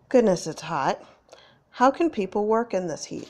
Goodness, it's hot. How can people work in this heat?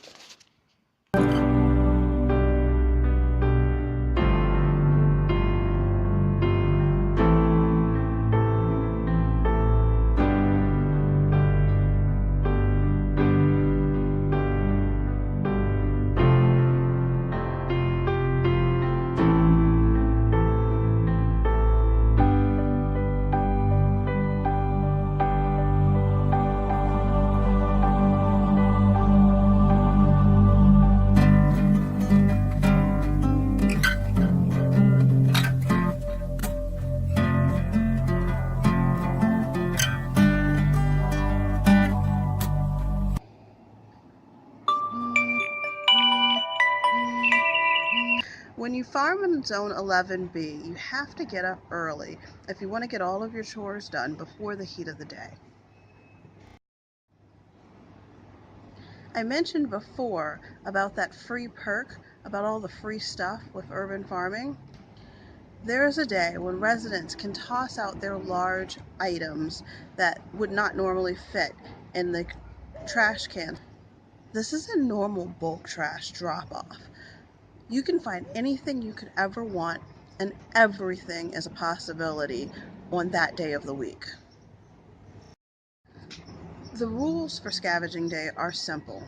When you farm in Zone 11B, you have to get up early if you want to get all of your chores done before the heat of the day. I mentioned before about that free perk, about all the free stuff with urban farming. There is a day when residents can toss out their large items that would not normally fit in the trash can. This is a normal bulk trash drop-off. You can find anything you could ever want, and everything is a possibility on that day of the week. The rules for Scavenging Day are simple.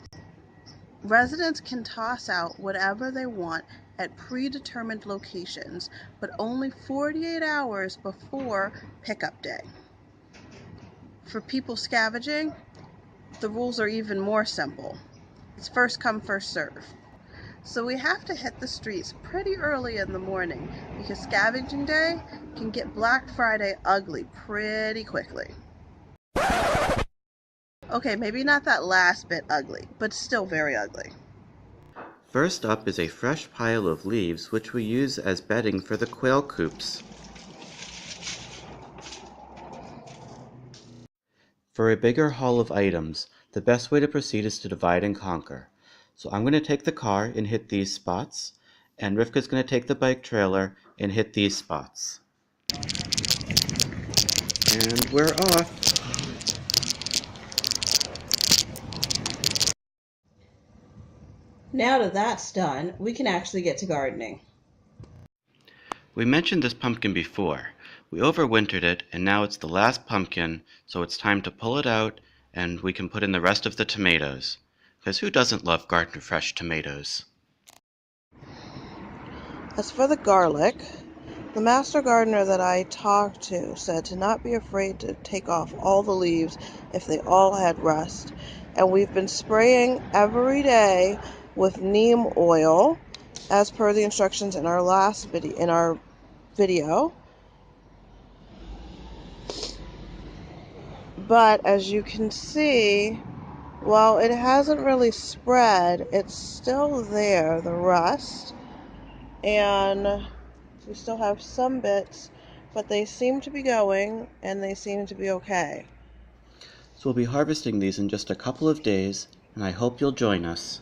Residents can toss out whatever they want at predetermined locations, but only 48 hours before pickup day. For people scavenging, the rules are even more simple. It's first come, first serve. So we have to hit the streets pretty early in the morning because Scavenging Day can get Black Friday ugly pretty quickly. Okay, maybe not that last bit ugly, but still very ugly. First up is a fresh pile of leaves which we use as bedding for the quail coops. For a bigger haul of items, the best way to proceed is to divide and conquer. So I'm going to take the car and hit these spots, and Rivka's going to take the bike trailer and hit these spots. And we're off! Now that that's done, we can actually get to gardening. We mentioned this pumpkin before. We overwintered it, and now it's the last pumpkin, so it's time to pull it out, and we can put in the rest of the tomatoes. Because who doesn't love garden fresh tomatoes? As for the garlic, the master gardener that I talked to said to not be afraid to take off all the leaves if they all had rust. And we've been spraying every day with neem oil as per the instructions in our last video. But as you can see, while it hasn't really spread, it's still there, the rust. And we still have some bits, but they seem to be going, and they seem to be okay. So we'll be harvesting these in just a couple of days, and I hope you'll join us.